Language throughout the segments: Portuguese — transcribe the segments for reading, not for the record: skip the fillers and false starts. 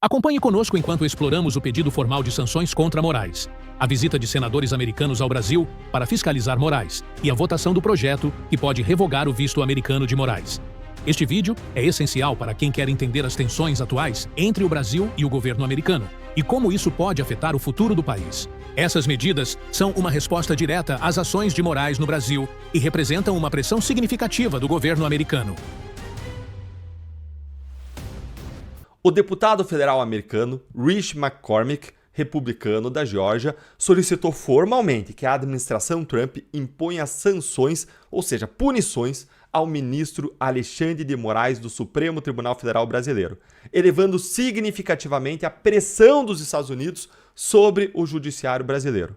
Acompanhe conosco enquanto exploramos o pedido formal de sanções contra Moraes, a visita de senadores americanos ao Brasil para fiscalizar Moraes e a votação do projeto que pode revogar o visto americano de Moraes. Este vídeo é essencial para quem quer entender as tensões atuais entre o Brasil e o governo americano e como isso pode afetar o futuro do país. Essas medidas são uma resposta direta às ações de Moraes no Brasil e representam uma pressão significativa do governo americano. O deputado federal americano Rich McCormick, republicano da Geórgia, solicitou formalmente que a administração Trump imponha sanções, ou seja, punições, ao ministro Alexandre de Moraes do Supremo Tribunal Federal Brasileiro, elevando significativamente a pressão dos Estados Unidos sobre o judiciário brasileiro.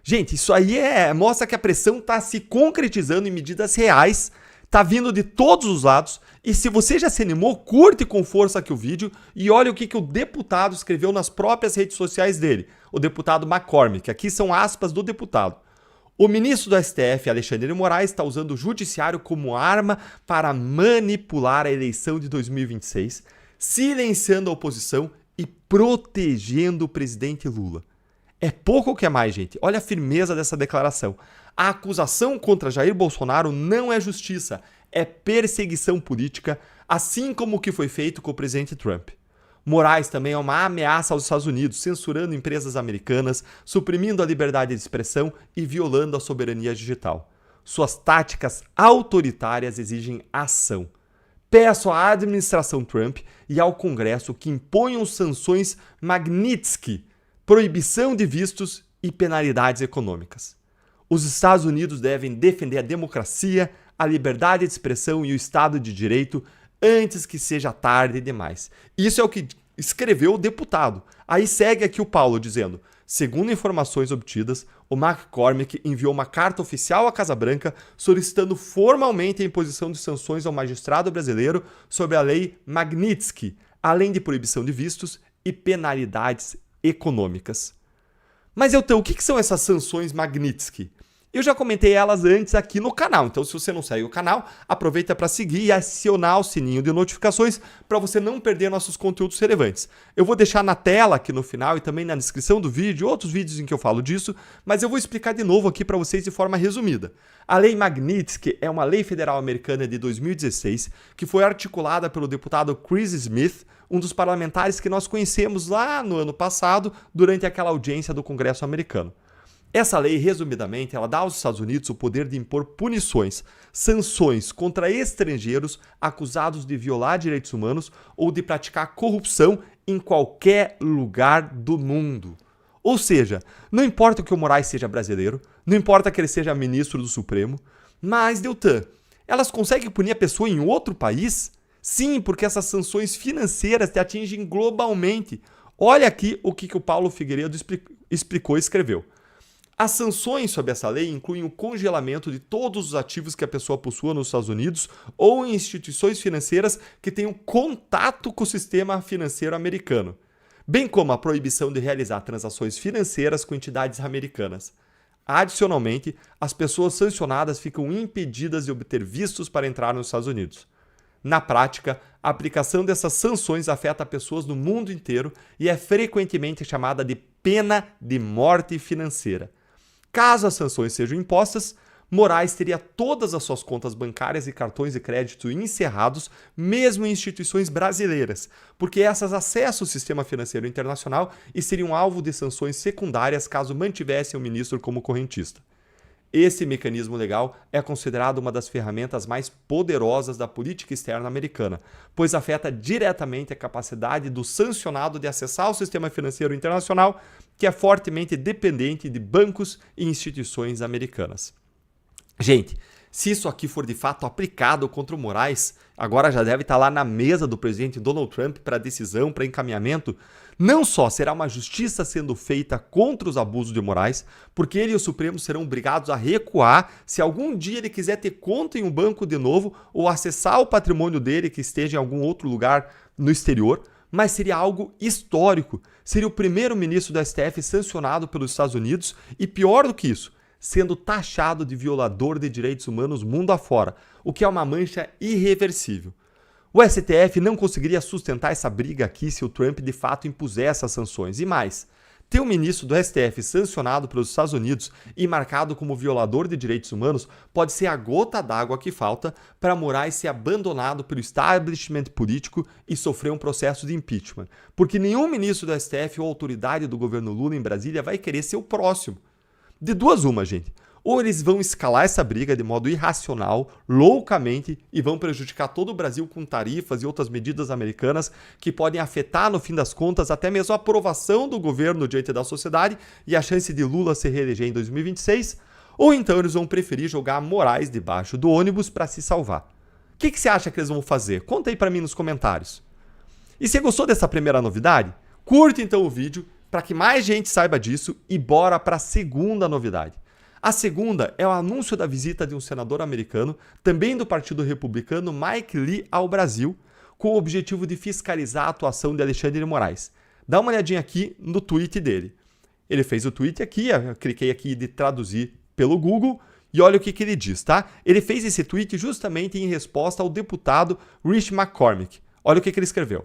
Gente, isso aí mostra que a pressão está se concretizando em medidas reais, está vindo de todos os lados, e se você já se animou, curte com força aqui o vídeo e olha o que o deputado escreveu nas próprias redes sociais dele, o deputado McCormick. Aqui são aspas do deputado. O ministro do STF, Alexandre de Moraes, está usando o judiciário como arma para manipular a eleição de 2026, silenciando a oposição e protegendo o presidente Lula. É pouco ou que é mais, gente? Olha a firmeza dessa declaração. A acusação contra Jair Bolsonaro não é justiça, é perseguição política, assim como o que foi feito com o presidente Trump. Moraes também é uma ameaça aos Estados Unidos, censurando empresas americanas, suprimindo a liberdade de expressão e violando a soberania digital. Suas táticas autoritárias exigem ação. Peço à administração Trump e ao Congresso que imponham sanções Magnitsky, proibição de vistos e penalidades econômicas. Os Estados Unidos devem defender a democracia, a liberdade de expressão e o Estado de Direito antes que seja tarde demais. Isso é o que escreveu o deputado. Aí segue aqui o Paulo dizendo: segundo informações obtidas, o McCormick enviou uma carta oficial à Casa Branca solicitando formalmente a imposição de sanções ao magistrado brasileiro sobre a lei Magnitsky, além de proibição de vistos e penalidades econômicas. Mas então, o que são essas sanções Magnitsky? Eu já comentei elas antes aqui no canal, então se você não segue o canal, aproveita para seguir e acionar o sininho de notificações para você não perder nossos conteúdos relevantes. Eu vou deixar na tela aqui no final e também na descrição do vídeo outros vídeos em que eu falo disso, mas eu vou explicar de novo aqui para vocês de forma resumida. A Lei Magnitsky é uma lei federal americana de 2016 que foi articulada pelo deputado Chris Smith, um dos parlamentares que nós conhecemos lá no ano passado durante aquela audiência do Congresso americano. Essa lei, resumidamente, ela dá aos Estados Unidos o poder de impor punições, sanções contra estrangeiros acusados de violar direitos humanos ou de praticar corrupção em qualquer lugar do mundo. Ou seja, não importa que o Moraes seja brasileiro, não importa que ele seja ministro do Supremo, mas, Deltan, elas conseguem punir a pessoa em outro país? Sim, porque essas sanções financeiras te atingem globalmente. Olha aqui o que o Paulo Figueiredo explicou e escreveu. As sanções sob essa lei incluem o congelamento de todos os ativos que a pessoa possua nos Estados Unidos ou em instituições financeiras que tenham contato com o sistema financeiro americano, bem como a proibição de realizar transações financeiras com entidades americanas. Adicionalmente, as pessoas sancionadas ficam impedidas de obter vistos para entrar nos Estados Unidos. Na prática, a aplicação dessas sanções afeta pessoas no mundo inteiro e é frequentemente chamada de pena de morte financeira. Caso as sanções sejam impostas, Moraes teria todas as suas contas bancárias e cartões de crédito encerrados, mesmo em instituições brasileiras, porque essas acessam o sistema financeiro internacional e seriam alvo de sanções secundárias caso mantivessem o ministro como correntista. Esse mecanismo legal é considerado uma das ferramentas mais poderosas da política externa americana, pois afeta diretamente a capacidade do sancionado de acessar o sistema financeiro internacional, que é fortemente dependente de bancos e instituições americanas. Gente, se isso aqui for de fato aplicado contra o Moraes, agora já deve estar lá na mesa do presidente Donald Trump para decisão, para encaminhamento, não só será uma justiça sendo feita contra os abusos de Moraes, porque ele e o Supremo serão obrigados a recuar se algum dia ele quiser ter conta em um banco de novo ou acessar o patrimônio dele que esteja em algum outro lugar no exterior, mas seria algo histórico. Seria o primeiro-ministro do STF sancionado pelos Estados Unidos e, pior do que isso, sendo taxado de violador de direitos humanos mundo afora, o que é uma mancha irreversível. O STF não conseguiria sustentar essa briga aqui se o Trump de fato impusesse as sanções. E mais, ter um ministro do STF sancionado pelos Estados Unidos e marcado como violador de direitos humanos pode ser a gota d'água que falta para Moraes ser abandonado pelo establishment político e sofrer um processo de impeachment. Porque nenhum ministro do STF ou autoridade do governo Lula em Brasília vai querer ser o próximo. De duas uma, gente. Ou eles vão escalar essa briga de modo irracional, loucamente, e vão prejudicar todo o Brasil com tarifas e outras medidas americanas que podem afetar, no fim das contas, até mesmo a aprovação do governo diante da sociedade e a chance de Lula se reeleger em 2026, ou então eles vão preferir jogar Moraes debaixo do ônibus para se salvar. O que você acha que eles vão fazer? Conta aí para mim nos comentários. E se gostou dessa primeira novidade, curte então o vídeo para que mais gente saiba disso e bora para a segunda novidade. A segunda é o anúncio da visita de um senador americano, também do Partido Republicano, Mike Lee, ao Brasil, com o objetivo de fiscalizar a atuação de Alexandre de Moraes. Dá uma olhadinha aqui no tweet dele. Ele fez o tweet aqui, eu cliquei aqui de traduzir pelo Google, e olha o que ele diz, tá? Ele fez esse tweet justamente em resposta ao deputado Rich McCormick. Olha o que ele escreveu.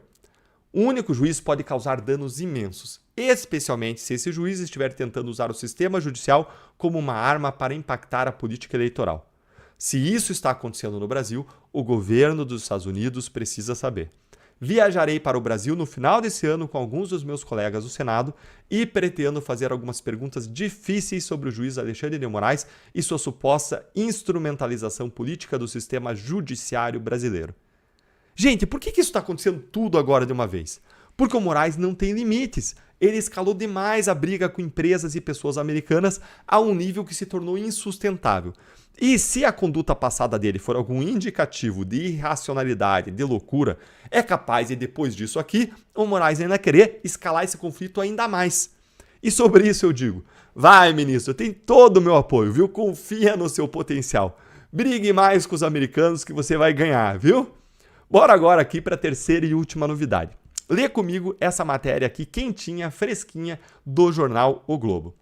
O único juiz pode causar danos imensos, especialmente se esse juiz estiver tentando usar o sistema judicial como uma arma para impactar a política eleitoral. Se isso está acontecendo no Brasil, o governo dos Estados Unidos precisa saber. Viajarei para o Brasil no final desse ano com alguns dos meus colegas do Senado e pretendo fazer algumas perguntas difíceis sobre o juiz Alexandre de Moraes e sua suposta instrumentalização política do sistema judiciário brasileiro. Gente, por que isso está acontecendo tudo agora de uma vez? Porque o Moraes não tem limites. Ele escalou demais a briga com empresas e pessoas americanas a um nível que se tornou insustentável. E se a conduta passada dele for algum indicativo de irracionalidade, de loucura, é capaz de, depois disso aqui, o Moraes ainda querer escalar esse conflito ainda mais. E sobre isso eu digo, vai ministro, tem todo o meu apoio, viu? Confia no seu potencial. Brigue mais com os americanos que você vai ganhar, viu? Bora agora aqui para a terceira e última novidade. Lê comigo essa matéria aqui quentinha, fresquinha, do jornal O Globo.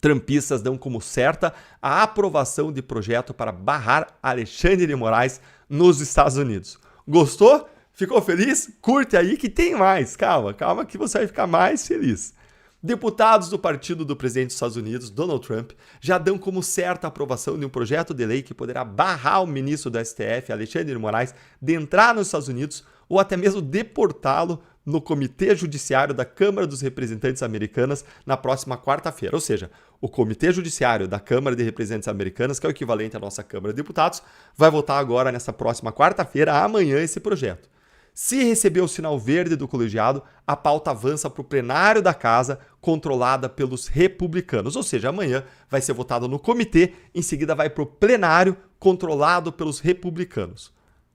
Trumpistas dão como certa a aprovação de projeto para barrar Alexandre de Moraes nos Estados Unidos. Gostou? Ficou feliz? Curte aí que tem mais. Calma que você vai ficar mais feliz. Deputados do partido do presidente dos Estados Unidos, Donald Trump, já dão como certa a aprovação de um projeto de lei que poderá barrar o ministro do STF, Alexandre de Moraes, de entrar nos Estados Unidos ou até mesmo deportá-lo no Comitê Judiciário da Câmara dos Representantes Americanas na próxima quarta-feira. Ou seja, o Comitê Judiciário da Câmara de Representantes Americanas, que é o equivalente à nossa Câmara de Deputados, vai votar agora nessa próxima quarta-feira, amanhã, esse projeto. Se receber o sinal verde do colegiado, a pauta avança para o plenário da casa, controlada pelos republicanos. Ou seja, amanhã vai ser votado no comitê, em seguida vai para o plenário, controlado pelos republicanos.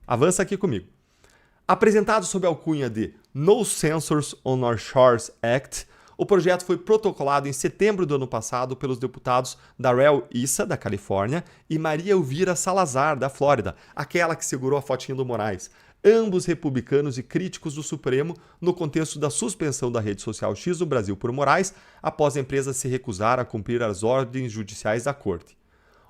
Avança aqui comigo. Apresentado sob a alcunha de No Censors on Our Shores Act, o projeto foi protocolado em setembro do ano passado pelos deputados Darrell Issa, da Califórnia, e Maria Elvira Salazar, da Flórida, aquela que segurou a fotinha do Moraes, ambos republicanos e críticos do Supremo no contexto da suspensão da rede social X do Brasil por Moraes, após a empresa se recusar a cumprir as ordens judiciais da Corte.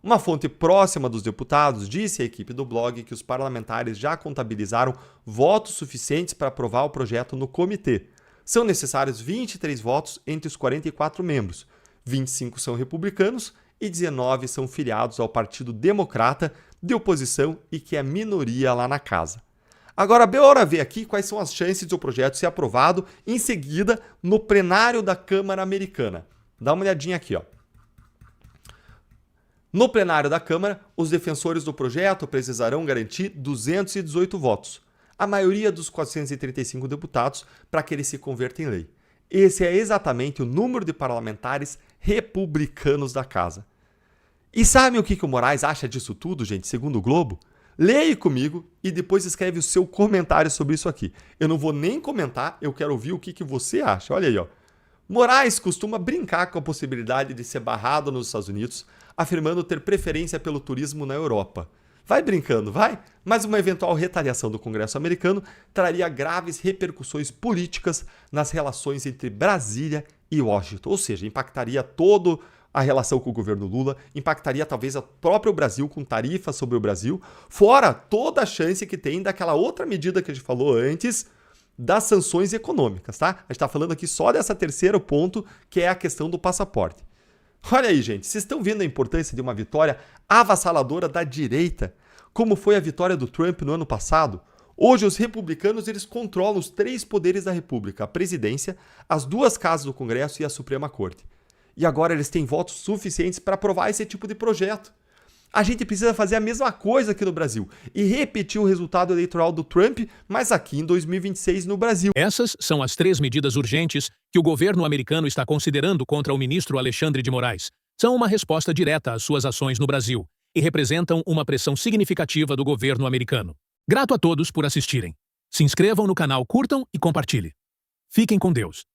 Uma fonte próxima dos deputados disse à equipe do blog que os parlamentares já contabilizaram votos suficientes para aprovar o projeto no comitê. São necessários 23 votos entre os 44 membros. 25 são republicanos e 19 são filiados ao Partido Democrata, de oposição e que é minoria lá na casa. Agora, bora ver aqui quais são as chances do projeto ser aprovado em seguida no plenário da Câmara Americana. Dá uma olhadinha aqui, ó. No plenário da Câmara, os defensores do projeto precisarão garantir 218 votos, a maioria dos 435 deputados, para que ele se converta em lei. Esse é exatamente o número de parlamentares republicanos da casa. E sabe o que o Moraes acha disso tudo, gente, segundo o Globo? Leia comigo e depois escreve o seu comentário sobre isso aqui. Eu não vou nem comentar, eu quero ouvir o que você acha. Olha aí, ó. Moraes costuma brincar com a possibilidade de ser barrado nos Estados Unidos, afirmando ter preferência pelo turismo na Europa. Vai brincando, vai? Mas uma eventual retaliação do Congresso americano traria graves repercussões políticas nas relações entre Brasília e Washington, ou seja, impactaria todo a relação com o governo Lula, impactaria talvez o próprio Brasil com tarifas sobre o Brasil, fora toda a chance que tem daquela outra medida que a gente falou antes, das sanções econômicas, tá? A gente está falando aqui só dessa terceiro ponto, que é a questão do passaporte. Olha aí, gente, vocês estão vendo a importância de uma vitória avassaladora da direita, como foi a vitória do Trump no ano passado? Hoje, os republicanos eles controlam os 3 poderes da República, a presidência, as 2 casas do Congresso e a Suprema Corte. E agora eles têm votos suficientes para aprovar esse tipo de projeto. A gente precisa fazer a mesma coisa aqui no Brasil e repetir o resultado eleitoral do Trump, mas aqui em 2026 no Brasil. Essas são as 3 medidas urgentes que o governo americano está considerando contra o ministro Alexandre de Moraes. São uma resposta direta às suas ações no Brasil e representam uma pressão significativa do governo americano. Grato a todos por assistirem. Se inscrevam no canal, curtam e compartilhem. Fiquem com Deus.